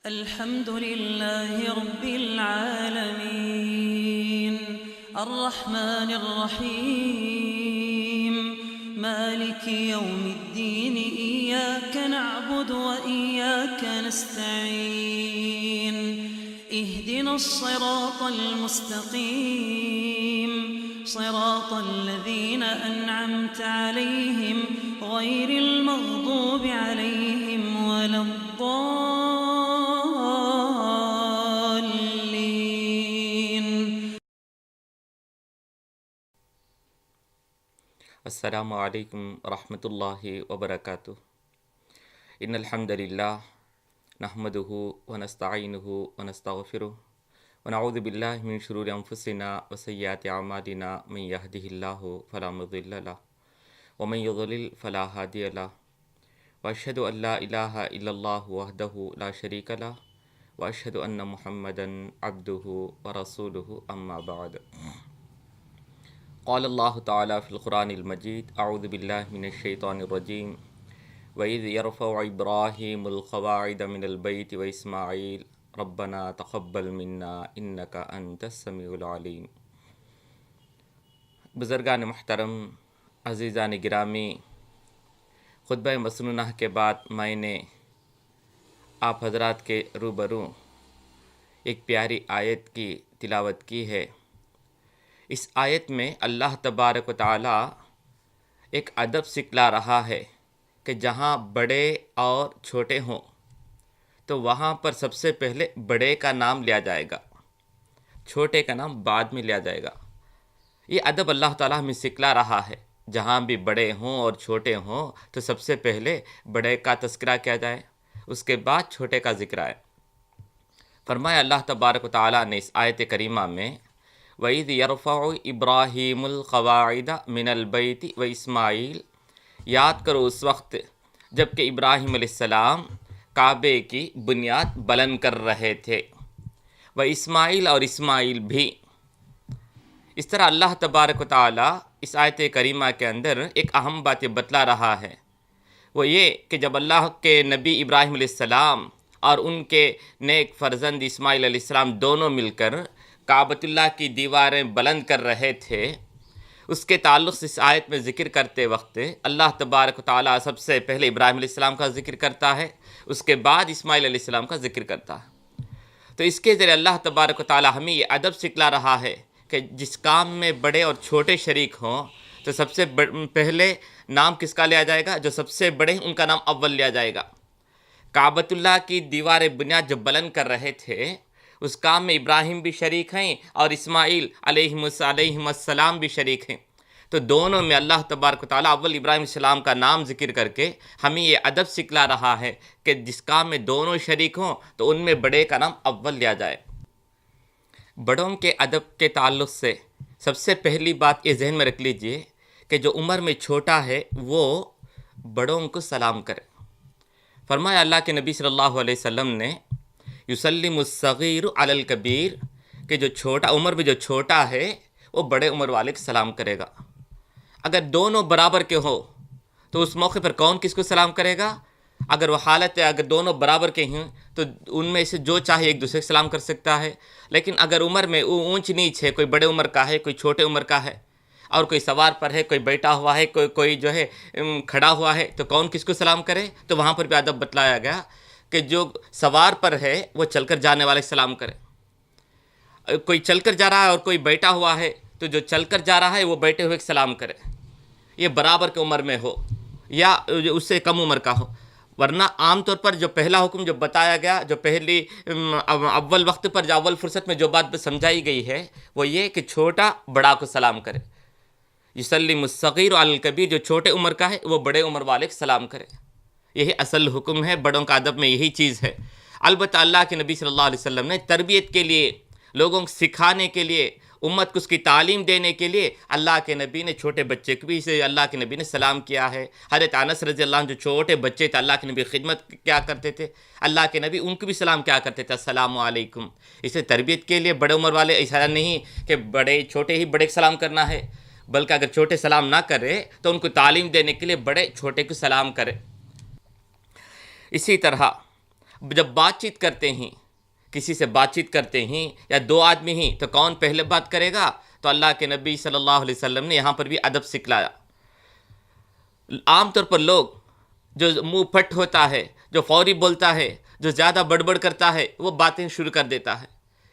الحمد لله رب العالمين الرحمن الرحيم مالك يوم الدين إياك نعبد وإياك نستعين اهدنا الصراط المستقيم صراط الذين أنعمت عليهم غير المغضوب عليهم ولا الضالين. السلام علیکم ورحمۃ اللہ وبرکاتہ ان الحمد للہ نحمده ونستعینه ونستغفره ونعوذ باللہ من شرور انفسنا وسیئات اعمالنا من یهده اللہ فلا مضل له ومن یضلل فلا هادی له واشهد ان لا الہ الا اللہ وحدہ لا شریک له واشهد ان محمدا عبده ورسولہ اما بعد. قال اللہ تعالیٰ فی القرآن المجید اعوذ باللہ من الشیطان الرجیم وَإِذْ يَرْفَعُ إِبْرَاهِيمُ الْقَوَاعِدَ مِنَ الْبَيْتِ وَإِسْمَاعِيلُ رَبَّنَا تَقَبَّلْ مِنَّا إِنَّكَ أَنْتَ السَّمِيعُ الْعَلِيمُ. بزرگان محترم، عزیزان گرامی، خطبہ مسنونہ کے بعد میں نے آپ حضرات کے روبرو ایک پیاری آیت کی تلاوت کی ہے. اس آیت میں اللہ تبارک و تعالی ایک ادب سکھلا رہا ہے کہ جہاں بڑے اور چھوٹے ہوں تو وہاں پر سب سے پہلے بڑے کا نام لیا جائے گا، چھوٹے کا نام بعد میں لیا جائے گا. یہ ادب اللہ تعالیٰ ہمیں سکھلا رہا ہے. جہاں بھی بڑے ہوں اور چھوٹے ہوں تو سب سے پہلے بڑے کا تذکرہ کیا جائے، اس کے بعد چھوٹے کا ذکر آئے. فرمایا اللہ تبارک و تعالیٰ نے اس آیت کریمہ میں وَإِذْ يَرْفَعُ إِبْرَاهِيمُ الْقَوَاعِدَ مِنَ الْبَيْتِ وَإِسْمَاعِيلُ. یاد کرو اس وقت جب کہ ابراہیم علیہ السلام کعبے کی بنیاد بلند کر رہے تھے، وَإِسْمَاعِيلُ اور اسماعیل بھی. اس طرح اللہ تبارک و تعالیٰ اس آیت کریمہ کے اندر ایک اہم بات بتلا رہا ہے، وہ یہ کہ جب اللہ کے نبی ابراہیم علیہ السلام اور ان کے نیک فرزند اسماعیل علیہ السلام دونوں مل کر کعبۃ اللہ کی دیواریں بلند کر رہے تھے، اس کے تعلق سے اس آیت میں ذکر کرتے وقت اللہ تبارک و تعالیٰ سب سے پہلے ابراہیم علیہ السلام کا ذکر کرتا ہے، اس کے بعد اسماعیل علیہ السلام کا ذکر کرتا ہے. تو اس کے ذریعے اللہ تبارک و تعالیٰ ہمیں یہ ادب سکھلا رہا ہے کہ جس کام میں بڑے اور چھوٹے شریک ہوں تو سب سے پہلے نام کس کا لیا جائے گا؟ جو سب سے بڑے ہیں ان کا نام اول لیا جائے گا. کعبۃ اللہ کی دیوار بنیاد جو بلند کر رہے تھے اس کام میں ابراہیم بھی شریک ہیں اور اسماعیل علیہ السلام بھی شریک ہیں. تو دونوں میں اللہ تبارک و تعالیٰ اول ابراہیم علیہ السلام کا نام ذکر کر کے ہمیں یہ ادب سکھلا رہا ہے کہ جس کام میں دونوں شریک ہوں تو ان میں بڑے کا نام اول لیا جائے. بڑوں کے ادب کے تعلق سے سب سے پہلی بات یہ ذہن میں رکھ لیجئے کہ جو عمر میں چھوٹا ہے وہ بڑوں کو سلام کرے. فرمایا اللہ کے نبی صلی اللہ علیہ وسلم نے یسلم الصغیر علی الکبیر کہ جو چھوٹا عمر میں جو چھوٹا ہے وہ بڑے عمر والے کو سلام کرے گا. اگر دونوں برابر کے ہو تو اس موقع پر کون کس کو سلام کرے گا؟ اگر وہ حالت ہے اگر دونوں برابر کے ہیں تو ان میں سے جو چاہے ایک دوسرے کو سلام کر سکتا ہے. لیکن اگر عمر میں اونچ نیچ ہے، کوئی بڑے عمر کا ہے کوئی چھوٹے عمر کا ہے، اور کوئی سوار پر ہے کوئی بیٹھا ہوا ہے کوئی جو ہے کھڑا ہوا ہے، تو کون کس کو سلام کرے؟ تو وہاں پر بھی ادب بتلایا گیا کہ جو سوار پر ہے وہ چل کر جانے والے سلام کرے. کوئی چل کر جا رہا ہے اور کوئی بیٹھا ہوا ہے تو جو چل کر جا رہا ہے وہ بیٹھے ہوئے سلام کرے، یہ برابر کے عمر میں ہو یا اس سے کم عمر کا ہو. ورنہ عام طور پر جو پہلا حکم جو بتایا گیا، جو پہلی اول وقت پر جو اول فرصت میں جو بات سمجھائی گئی ہے وہ یہ کہ چھوٹا بڑا کو سلام کرے. یسلم الصغیر علی الکبیر، جو چھوٹے عمر کا ہے وہ بڑے عمر والے کو سلام کرے. یہی اصل حکم ہے، بڑوں کا ادب میں یہی چیز ہے. البتہ اللہ کے نبی صلی اللہ علیہ وسلم نے تربیت کے لیے، لوگوں کو سکھانے کے لیے، امت کو اس کی تعلیم دینے کے لیے اللہ کے نبی نے چھوٹے بچے کو بھی اللہ کے نبی نے سلام کیا ہے. حضرت انس رضی اللہ عنہ جو چھوٹے بچے تھے اللہ کے نبی خدمت کیا کرتے تھے، اللہ کے نبی ان کو بھی سلام کیا کرتے تھے، السلام علیکم. اسے تربیت کے لیے بڑے عمر والے ایسا نہیں کہ بڑے چھوٹے ہی بڑے کو سلام کرنا ہے، بلکہ اگر چھوٹے سلام نہ کرے تو ان کو تعلیم دینے کے لیے بڑے چھوٹے کو سلام کرے. اسی طرح جب بات چیت کرتے ہیں، کسی سے بات چیت کرتے ہیں یا دو آدمی ہیں تو کون پہلے بات کرے گا؟ تو اللہ کے نبی صلی اللہ علیہ وسلم نے یہاں پر بھی ادب سکھلایا۔ عام طور پر لوگ جو منہ پھٹ ہوتا ہے، جو فوری بولتا ہے، جو زیادہ بڑبڑ کرتا ہے، وہ باتیں شروع کر دیتا ہے۔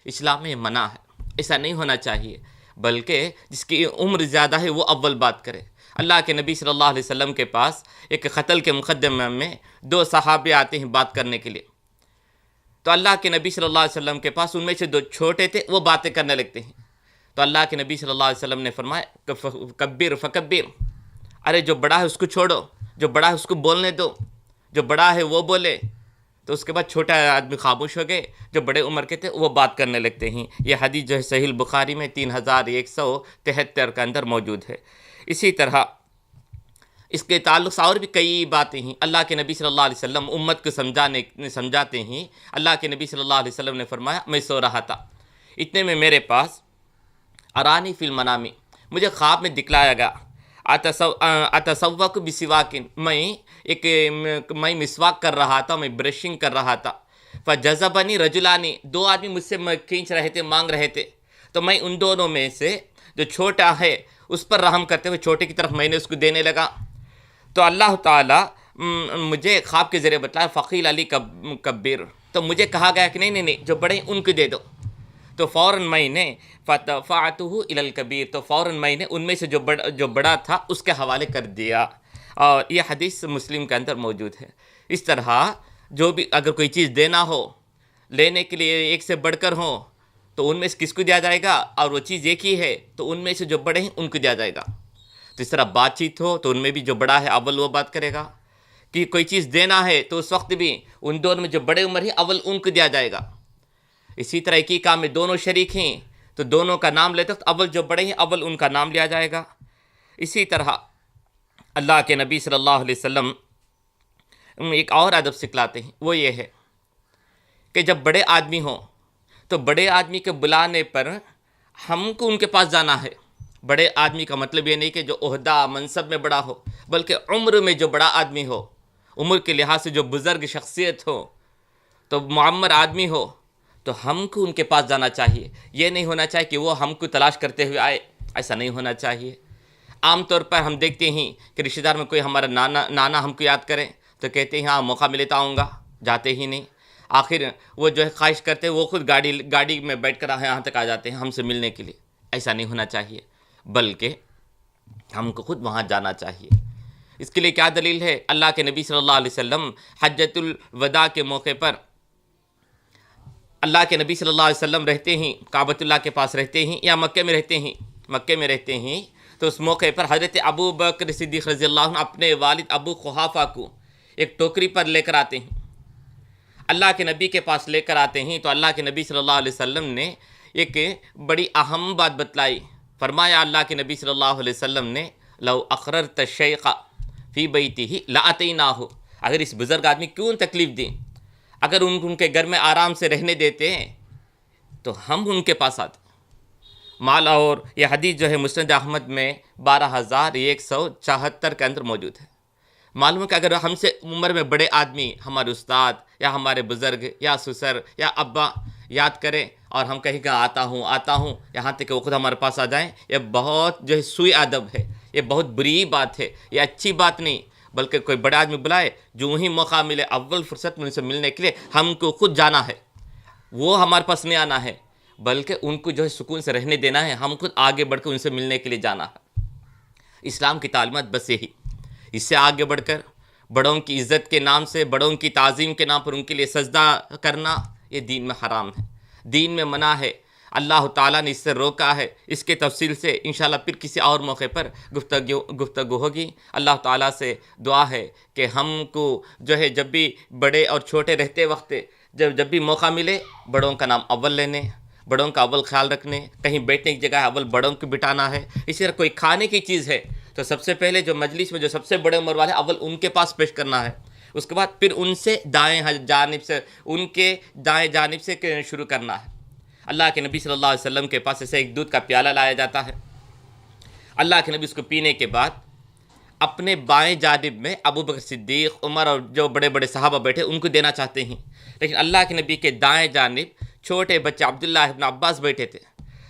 اسلام میں منع ہے، ایسا نہیں ہونا چاہیے، بلکہ جس کی عمر زیادہ ہے وہ اول بات کرے۔ اللہ کے نبی صلی اللہ علیہ وسلم کے پاس ایک قتل کے مقدمے میں دو صحابے آتے ہیں بات کرنے کے لیے، تو اللہ کے نبی صلی اللہ علیہ وسلم کے پاس ان میں سے دو چھوٹے تھے، وہ باتیں کرنے لگتے ہیں، تو اللہ کے نبی صلی اللہ علیہ وسلم نے فرمایا کبر فکبر، ارے جو بڑا ہے اس کو چھوڑو، جو بڑا ہے اس کو بولنے دو، جو بڑا ہے وہ بولے۔ تو اس کے بعد چھوٹا آدمی خاموش ہو گئے، جو بڑے عمر کے تھے وہ بات کرنے لگتے ہیں۔ یہ حدیث جو ہے صحیح البخاری میں 3173 کے اندر موجود ہے۔ اسی طرح اس کے تعلق سے اور بھی کئی باتیں ہیں۔ اللہ کے نبی صلی اللہ علیہ وسلم امت کو سمجھاتے ہیں۔ اللہ کے نبی صلی اللہ علیہ وسلم نے فرمایا میں سو رہا تھا، اتنے میں میرے پاس ارانی فی المنامی، مجھے خواب میں دکھلایا گیا، اتسوق بسواکن، میں مسواک کر رہا تھا، میں برشنگ کر رہا تھا، فجذبنی رجلانی، دو آدمی مجھ سے کھینچ رہے تھے، مانگ رہے تھے، تو میں ان دونوں میں سے جو چھوٹا ہے اس پر رحم کرتے ہوئے چھوٹے کی طرف میں نے اس کو دینے لگا، تو اللہ تعالیٰ مجھے خواب کے ذریعے بتلایا فقیل علی کبیر، تو مجھے کہا گیا کہ نہیں جو بڑے ان کو دے دو، تو فوراً میں نے فدفعتہ الی الکبیر، تو فوراً میں نے ان میں سے جو بڑا تھا اس کے حوالے کر دیا، اور یہ حدیث مسلم کے اندر موجود ہے۔ اس طرح جو بھی اگر کوئی چیز دینا ہو، لینے کے لیے ایک سے بڑھ کر ہوں، تو ان میں سے کس کو دیا جائے گا، اور وہ چیز ایک ہی ہے تو ان میں سے جو بڑے ہیں ان کو دیا جائے گا۔ تو اس طرح بات چیت ہو تو ان میں بھی جو بڑا ہے اول وہ بات کرے گا، کہ کوئی چیز دینا ہے تو اس وقت بھی ان دونوں میں جو بڑے عمر ہیں اول ان کو دیا جائے گا۔ اسی طرح ایک ہی کام میں دونوں شریک ہیں تو دونوں کا نام لیتے وقت اول جو بڑے ہیں اول ان کا نام لیا جائے گا۔ اسی طرح اللہ کے نبی صلی اللہ علیہ وسلم ایک اور ادب سکھلاتے ہیں، وہ یہ ہے کہ جب بڑے آدمی ہوں تو بڑے آدمی کے بلانے پر ہم کو ان کے پاس جانا ہے۔ بڑے آدمی کا مطلب یہ نہیں کہ جو عہدہ منصب میں بڑا ہو، بلکہ عمر میں جو بڑا آدمی ہو، عمر کے لحاظ سے جو بزرگ شخصیت ہو، تو معمر آدمی ہو، تو ہم کو ان کے پاس جانا چاہیے۔ یہ نہیں ہونا چاہیے کہ وہ ہم کو تلاش کرتے ہوئے آئے، ایسا نہیں ہونا چاہیے۔ عام طور پر ہم دیکھتے ہیں کہ رشتہ دار میں کوئی ہمارا نانا ہم کو یاد کرے تو کہتے ہیں ہاں موقع ملے تو آؤں گا، جاتے ہی نہیں۔ آخر وہ جو ہے خواہش کرتے ہیں وہ خود گاڑی میں بیٹھ کر یہاں تک آ جاتے ہیں ہم سے ملنے کے لیے۔ ایسا نہیں ہونا چاہیے، بلکہ ہم کو خود وہاں جانا چاہیے۔ اس کے لیے کیا دلیل ہے؟ اللہ کے نبی صلی اللہ علیہ وسلم حجۃ الوداع کے موقع پر اللہ کے نبی صلی اللہ علیہ وسلم رہتے ہیں، کعبۃ اللہ کے پاس رہتے ہیں یا مکے میں رہتے ہیں، تو اس موقع پر حضرت ابو بکر صدیق رضی اللہ عنہ اپنے والد ابو قحافہ کو ایک ٹوکری پر لے کر آتے ہیں، اللہ کے نبی کے پاس لے کر آتے ہیں، تو اللہ کے نبی صلی اللہ علیہ وسلم نے ایک بڑی اہم بات بتلائی۔ فرمایا اللہ کے نبی صلی اللہ علیہ وسلم نے لو اقررت الشیخ فی بیتہ لاتیناہ، اگر اس بزرگ آدمی کیوں تکلیف دیں، اگر ان کے گھر میں آرام سے رہنے دیتے ہیں تو ہم ان کے پاس آتے۔ مال اور یہ حدیث جو ہے مسند احمد میں 12174 کے اندر موجود ہے۔ معلوم ہے کہ اگر ہم سے عمر میں بڑے آدمی، ہمارے استاد یا ہمارے بزرگ یا سسر یا ابا یاد کریں اور ہم کہیں کہ آتا ہوں یہاں تک کہ وہ خود ہمارے پاس آ جائیں، یہ بہت جو ہے سوء ادب ہے، یہ بہت بری بات ہے، یہ اچھی بات نہیں۔ بلکہ کوئی بڑا آدمی بلائے، جو ہی موقع ملے اول فرصت میں ان سے ملنے کے لیے ہم کو خود جانا ہے، وہ ہمارے پاس نہیں آنا ہے، بلکہ ان کو جو ہے سکون سے رہنے دینا ہے، ہم خود آگے بڑھ کر ان سے ملنے کے لیے جانا ہے۔ اسلام کی تعلیمات بس یہی، اس سے آگے بڑھ کر بڑوں کی عزت کے نام سے، بڑوں کی تعظیم کے نام پر ان کے لیے سجدہ کرنا، یہ دین میں حرام ہے، دین میں منع ہے، اللہ تعالیٰ نے اس سے روکا ہے۔ اس کے تفصیل سے انشاءاللہ پھر کسی اور موقع پر گفتگو ہوگی۔ اللہ تعالیٰ سے دعا ہے کہ ہم کو جو ہے جب بھی بڑے اور چھوٹے رہتے وقت جب بھی موقع ملے بڑوں کا نام اول لینے، بڑوں کا اول خیال رکھنے، کہیں بیٹھنے کی جگہ اول بڑوں کو بٹھانا ہے۔ اسی طرح کوئی کھانے کی چیز ہے تو سب سے پہلے جو مجلس میں جو سب سے بڑے عمر والے اول ان کے پاس پیش کرنا ہے، اس کے بعد پھر ان سے دائیں جانب سے شروع کرنا ہے۔ اللہ کے نبی صلی اللہ علیہ وسلم کے پاس ایسے ایک دودھ کا پیالہ لایا جاتا ہے، اللہ کے نبی اس کو پینے کے بعد اپنے بائیں جانب میں ابو بکر صدیق، عمر اور جو بڑے بڑے صحابہ بیٹھے ان کو دینا چاہتے ہیں، لیکن اللہ کے نبی کے دائیں جانب چھوٹے بچے عبداللہ ابن عباس بیٹھے تھے.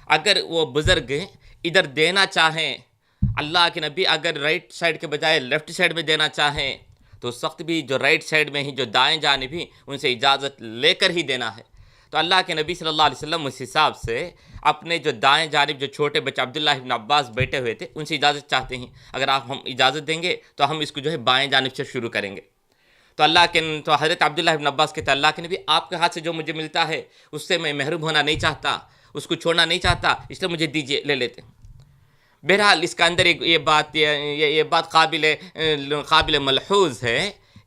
اگر وہ بزرگ ادھر دینا چاہیں، اللہ کے نبی اگر رائٹ سائڈ کے بجائے لیفٹ سائڈ میں دینا چاہیں تو اس وقت بھی جو رائٹ سائڈ میں ہی جو دائیں جانب ہی ان سے اجازت لے کر ہی دینا ہے. تو اللہ کے نبی صلی اللہ علیہ وسلم اس حساب سے اپنے جو دائیں جانب جو چھوٹے بچے عبداللہ ابن عباس بیٹھے ہوئے تھے ان سے اجازت چاہتے ہیں، اگر آپ ہم اجازت دیں گے تو ہم اس کو جو ہے بائیں جانب سے شروع کریں گے. تو حضرت عبداللہ ابن عباس کہتے ہیں اللہ کے نبی آپ کے ہاتھ سے جو مجھے ملتا ہے اس سے میں محروم ہونا نہیں چاہتا، اس کو چھوڑنا نہیں چاہتا، اس لیے مجھے دیجیے، لے لیتے ہیں. بہرحال اس کا اندر یہ بات قابل ملحوظ ہے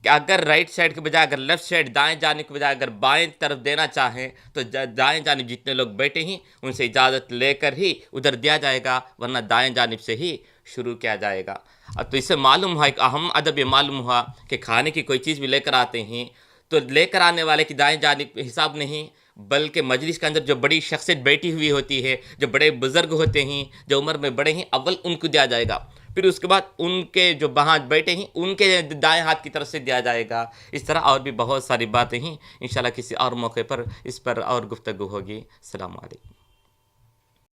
کہ اگر رائٹ سائڈ کے بجائے اگر لیفٹ سائڈ دائیں جانب کے بجائے اگر بائیں طرف دینا چاہیں تو دائیں جانب جتنے لوگ بیٹھے ہیں ان سے اجازت لے کر ہی ادھر دیا جائے گا، ورنہ دائیں جانب سے ہی شروع کیا جائے گا. اب تو اس سے معلوم ہوا، ایک اہم ادب یہ معلوم ہوا کہ کھانے کی کوئی چیز بھی لے کر آتے ہیں تو لے کر آنے والے کی دائیں جانب حساب نہیں، بلکہ مجلس کے اندر جو بڑی شخصیت بیٹھی ہوئی ہوتی ہے، جو بڑے بزرگ ہوتے ہیں، جو عمر میں بڑے ہیں، اول ان کو دیا جائے گا، پھر اس کے بعد ان کے جو وہاں بیٹھے ہیں ان کے دائیں ہاتھ کی طرف سے دیا جائے گا. اس طرح اور بھی بہت ساری باتیں ہیں، انشاءاللہ کسی اور موقع پر اس پر اور گفتگو ہوگی. السلام علیکم.